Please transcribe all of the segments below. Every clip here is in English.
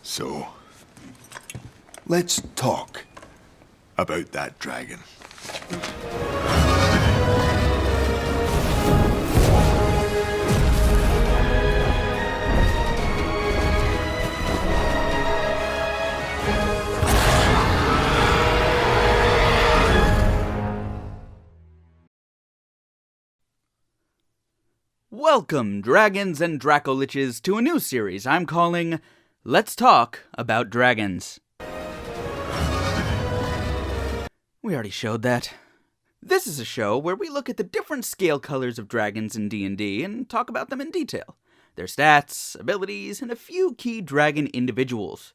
So, let's talk about that dragon. Welcome, dragons and dracoliches, to a new series I'm calling Let's Talk About Dragons. We already showed that. This is a show where we look at the different scale colors of dragons in D&D and talk about them in detail, their stats, abilities, and a few key dragon individuals.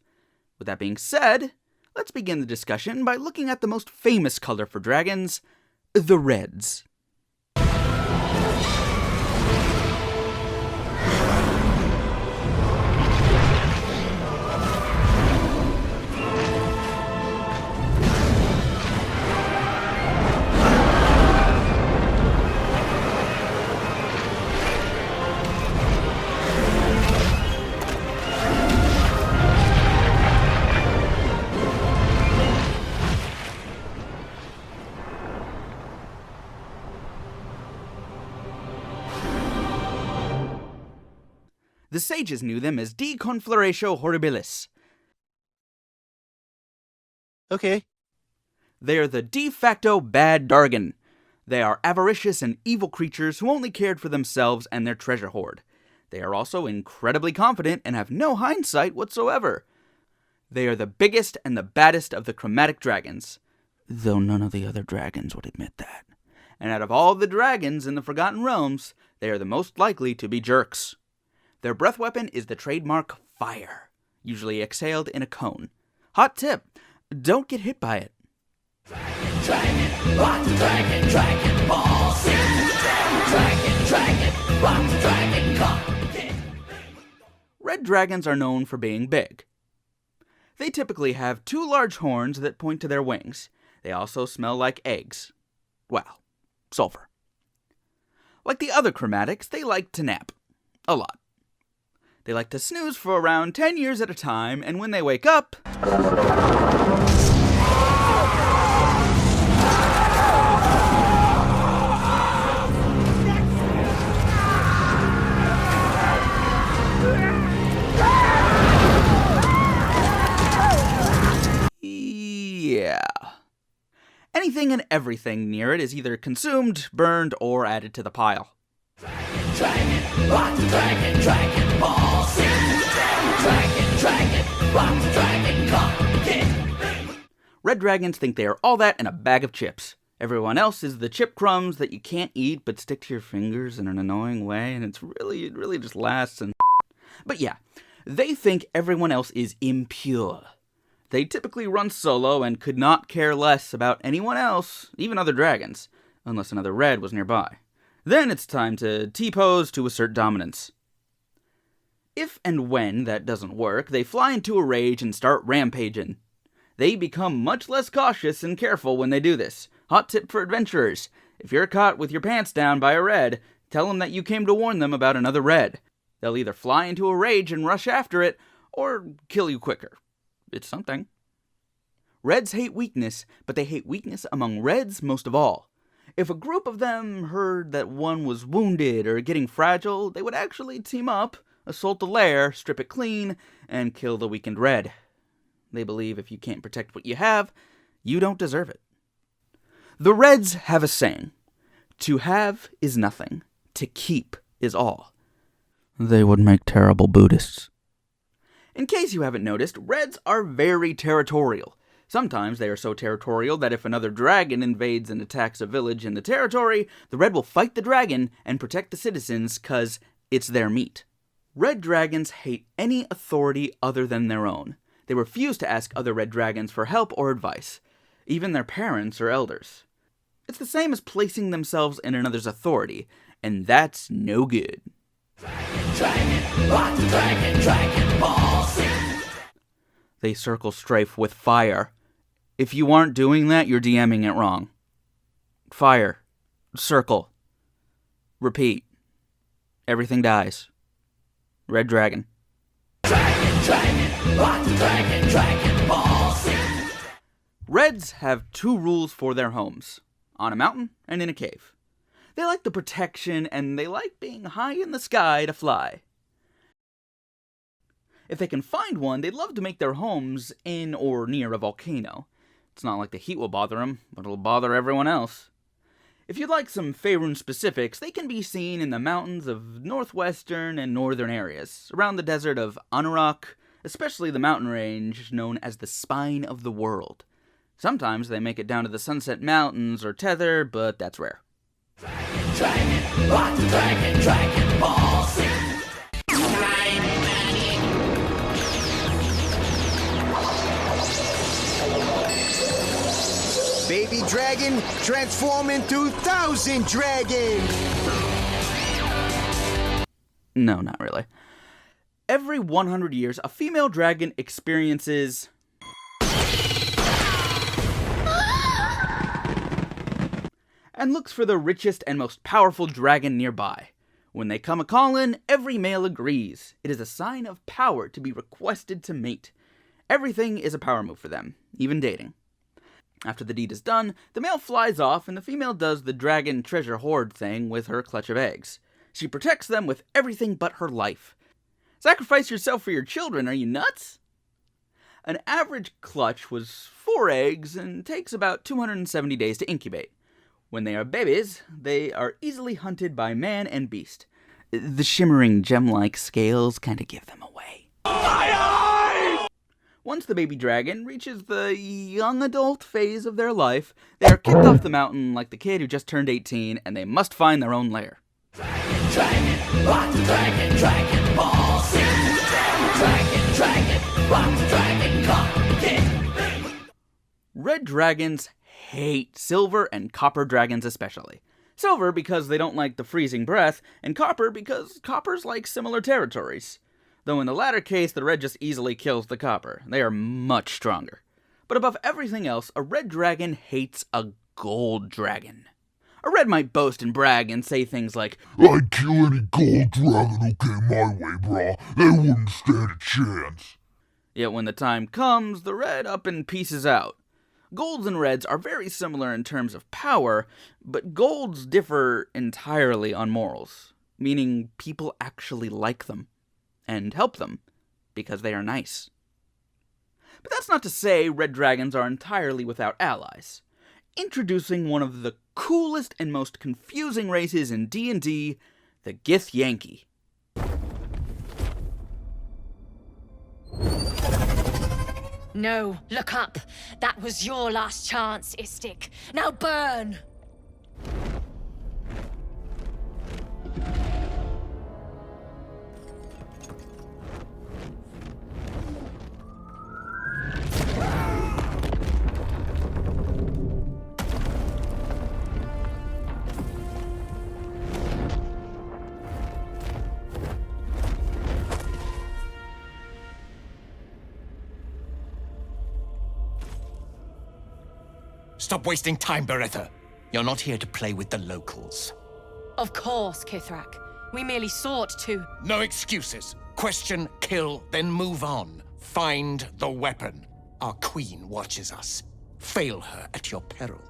With that being said, let's begin the discussion by looking at the most famous color for dragons, the reds. The sages knew them as De Confloratio Horribilis. Okay. They are the de facto bad Dargon. They are avaricious and evil creatures who only cared for themselves and their treasure hoard. They are also incredibly confident and have no hindsight whatsoever. They are the biggest and the baddest of the chromatic dragons, though none of the other dragons would admit that. And out of all the dragons in the Forgotten Realms, they are the most likely to be jerks. Their breath weapon is the trademark fire, usually exhaled in a cone. Hot tip, don't get hit by it. Dragon, rock the dragon, dragon ball, sing the dragon, rock the dragon, come. Red dragons are known for being big. They typically have two large horns that point to their wings. They also smell like eggs. Well, sulfur. Like the other chromatics, they like to nap. A lot. They like to snooze for around 10 years at a time, and when they wake up... yeah. Anything and everything near it is either consumed, burned, or added to the pile. Dragon, rock the dragon, dragon ball, sing the dragon, rock the dragon, come. Red dragons think they are all that and a bag of chips. Everyone else is the chip crumbs that you can't eat but stick to your fingers in an annoying way, and it really just lasts and But yeah, they think everyone else is impure. They typically run solo and could not care less about anyone else, even other dragons, unless another red was nearby. Then it's time to T-pose to assert dominance. If and when that doesn't work, they fly into a rage and start rampaging. They become much less cautious and careful when they do this. Hot tip for adventurers: if you're caught with your pants down by a red, tell them that you came to warn them about another red. They'll either fly into a rage and rush after it, or kill you quicker. It's something. Reds hate weakness, but they hate weakness among reds most of all. If a group of them heard that one was wounded or getting fragile, they would actually team up, assault the lair, strip it clean, and kill the weakened red. They believe if you can't protect what you have, you don't deserve it. The reds have a saying: to have is nothing, to keep is all. They would make terrible Buddhists. In case you haven't noticed, reds are very territorial. Sometimes they are so territorial that if another dragon invades and attacks a village in the territory, the red will fight the dragon and protect the citizens because it's their meat. Red dragons hate any authority other than their own. They refuse to ask other red dragons for help or advice, even their parents or elders. It's the same as placing themselves in another's authority, and that's no good. Dragon, rock the dragon, ball, sing. They circle strafe with fire. If you aren't doing that, you're DMing it wrong. Fire. Circle. Repeat. Everything dies. Red dragon. Dragon, rock the dragon, Dragon Ball Z. Reds have two rules for their homes: on a mountain and in a cave. They like the protection, and they like being high in the sky to fly. If they can find one, they'd love to make their homes in or near a volcano. It's not like the heat will bother them, but it'll bother everyone else. If you'd like some Faerun specifics, they can be seen in the mountains of northwestern and northern areas, around the desert of Anauroch, especially the mountain range known as the Spine of the World. Sometimes they make it down to the Sunset Mountains or Tether, but that's rare. Dragon, rock the dragon, Dragon Ball Z. Baby dragon, transform into 1,000 dragons! No, not really. Every 100 years, a female dragon experiences and looks for the richest and most powerful dragon nearby. When they come a-callin', every male agrees. It is a sign of power to be requested to mate. Everything is a power move for them, even dating. After the deed is done, the male flies off and the female does the dragon treasure hoard thing with her clutch of eggs. She protects them with everything but her life. Sacrifice yourself for your children, are you nuts? An average clutch was 4 eggs and takes about 270 days to incubate. When they are babies, they are easily hunted by man and beast. The shimmering gem-like scales kinda give them away. Once the baby dragon reaches the young adult phase of their life, they are kicked off the mountain like the kid who just turned 18, and they must find their own lair. Dragon, rock the dragon, Dragon Ball Z. Dragon, rock the dragon, come. Red dragons hate silver and copper dragons especially. Silver because they don't like the freezing breath, and copper because coppers like similar territories. Though in the latter case, the red just easily kills the copper. They are much stronger. But above everything else, a red dragon hates a gold dragon. A red might boast and brag and say things like, I'd kill any gold dragon who came my way, brah. They wouldn't stand a chance. Yet when the time comes, the red up and pieces out. Golds and reds are very similar in terms of power, but golds differ entirely on morals, meaning people actually like them and help them because they are nice. But that's not to say red dragons are entirely without allies. Introducing one of the coolest and most confusing races in D&D, the Githyanki. No, look up. That was your last chance, Istik. Now burn! Stop wasting time, Beretta. You're not here to play with the locals. Of course, Kithrak. We merely sought to... No excuses. Question, kill, then move on. Find the weapon. Our queen watches us. Fail her at your peril.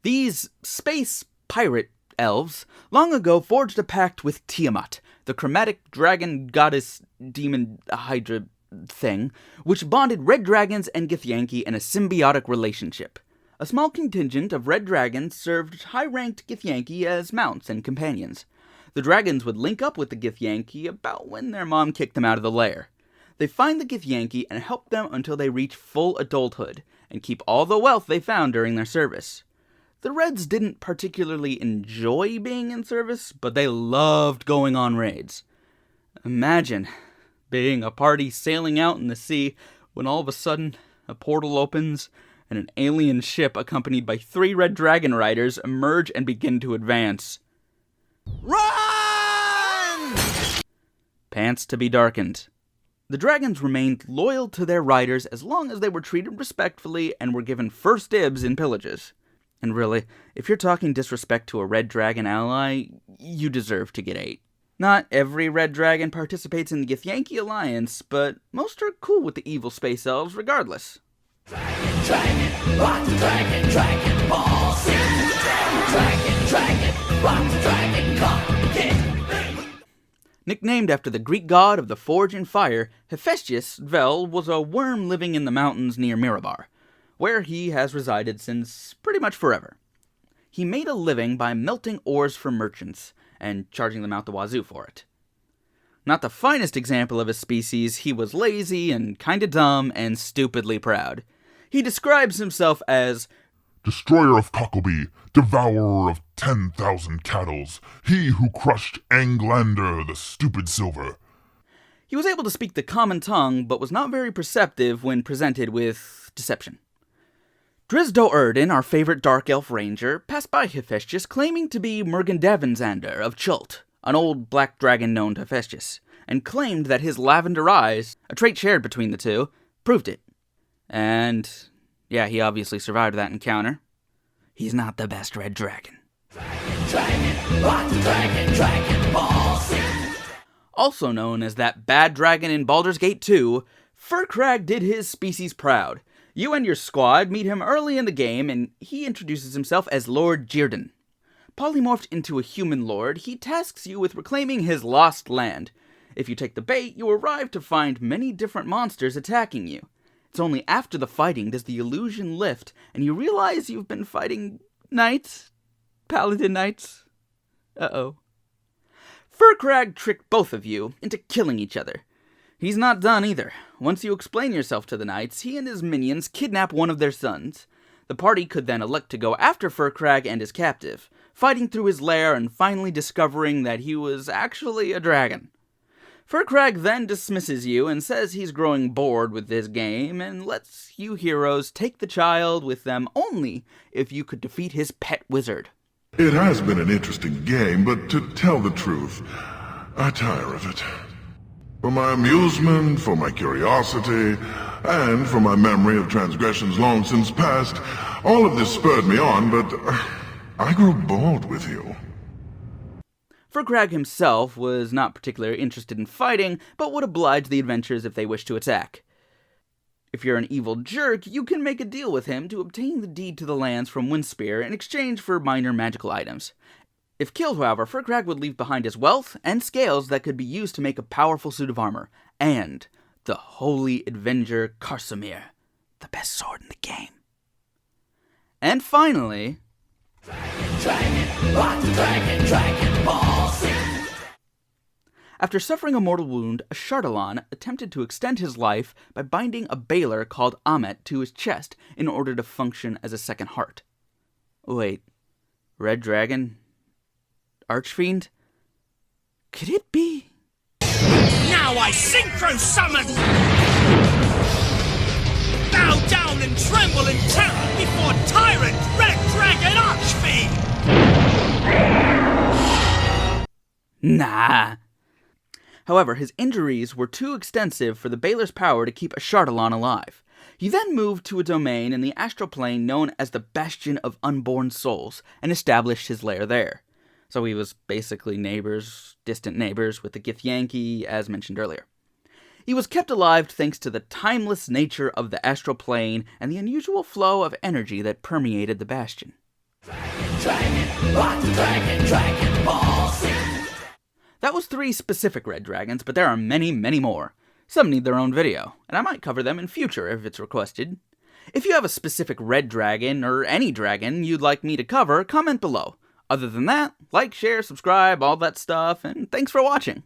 These space pirate elves long ago forged a pact with Tiamat, the chromatic dragon goddess demon hydra thing, which bonded red dragons and Githyanki in a symbiotic relationship. A small contingent of red dragons served high-ranked Githyanki as mounts and companions. The dragons would link up with the Githyanki about when their mom kicked them out of the lair. They find the Githyanki and help them until they reach full adulthood, and keep all the wealth they found during their service. The Reds didn't particularly enjoy being in service, but they loved going on raids. Imagine being a party sailing out in the sea when all of a sudden a portal opens and an alien ship accompanied by 3 red dragon riders emerge and begin to advance. Run! Pants to be darkened. The dragons remained loyal to their riders as long as they were treated respectfully and were given first dibs in pillages. And really, if you're talking disrespect to a red dragon ally, you deserve to get ate. Not every red dragon participates in the Githyanki Alliance, but most are cool with the evil space elves regardless. Dragon, rock the dragon, dragon ball, sing the dragon, rock the dragon, come, Nicknamed after the Greek god of the forge and fire, Hephaestus Vel was a worm living in the mountains near Mirabar, where he has resided since pretty much forever. He made a living by melting ores for merchants, and charging them out the wazoo for it. Not the finest example of his species, he was lazy and kinda dumb and stupidly proud. He describes himself as Destroyer of Cockleby, devourer of 10,000 cattle, he who crushed Anglander the stupid silver. He was able to speak the common tongue, but was not very perceptive when presented with deception. Drizdo Erdin, our favorite Dark Elf Ranger, passed by Hephaestus claiming to be Murgendevinsander of Chult, an old black dragon known to Hephaestus, and claimed that his lavender eyes, a trait shared between the two, proved it. And yeah, he obviously survived that encounter. He's not the best red dragon. dragon, rock the dragon ball, sing. Also known as that bad dragon in Baldur's Gate 2, Furkrag did his species proud. You and your squad meet him early in the game, and he introduces himself as Lord Jirdan. Polymorphed into a human lord, he tasks you with reclaiming his lost land. If you take the bait, you arrive to find many different monsters attacking you. It's only after the fighting does the illusion lift, and you realize you've been fighting knights? Paladin knights? Uh-oh. Furkrag tricked both of you into killing each other. He's not done either. Once you explain yourself to the knights, he and his minions kidnap one of their sons. The party could then elect to go after Furkrag and his captive, fighting through his lair and finally discovering that he was actually a dragon. Furkrag then dismisses you and says he's growing bored with this game and lets you heroes take the child with them only if you could defeat his pet wizard. It has been an interesting game, but to tell the truth, I tire of it. For my amusement, for my curiosity, and for my memory of transgressions long since past, all of this spurred me on, but I grew bored with you. Furkrag himself was not particularly interested in fighting, but would oblige the adventurers if they wished to attack. If you're an evil jerk, you can make a deal with him to obtain the deed to the lands from Windspear in exchange for minor magical items. If killed, however, Furkrag would leave behind his wealth and scales that could be used to make a powerful suit of armor, and the Holy Avenger Karsamir, the best sword in the game. And finally, Dragon, rock the dragon ball, sing. After suffering a mortal wound, Ashardalon attempted to extend his life by binding a Baylor called Amet to his chest in order to function as a second heart. Wait, Red Dragon? Archfiend? Could it be? Now I synchro summon! Bow down and tremble in terror before Tyrant Red Dragon Archfiend! Nah. However, his injuries were too extensive for the Baylor's power to keep Ashardalon alive. He then moved to a domain in the astral plane known as the Bastion of Unborn Souls and established his lair there. So he was basically distant neighbors with the Githyanki, as mentioned earlier. He was kept alive thanks to the timeless nature of the astral plane and the unusual flow of energy that permeated the Bastion. Dragon, rock the dragon ball, sing. That was 3 specific red dragons, but there are many, many more. Some need their own video, and I might cover them in future if it's requested. If you have a specific red dragon, or any dragon you'd like me to cover, comment below. Other than that, like, share, subscribe, all that stuff, and thanks for watching.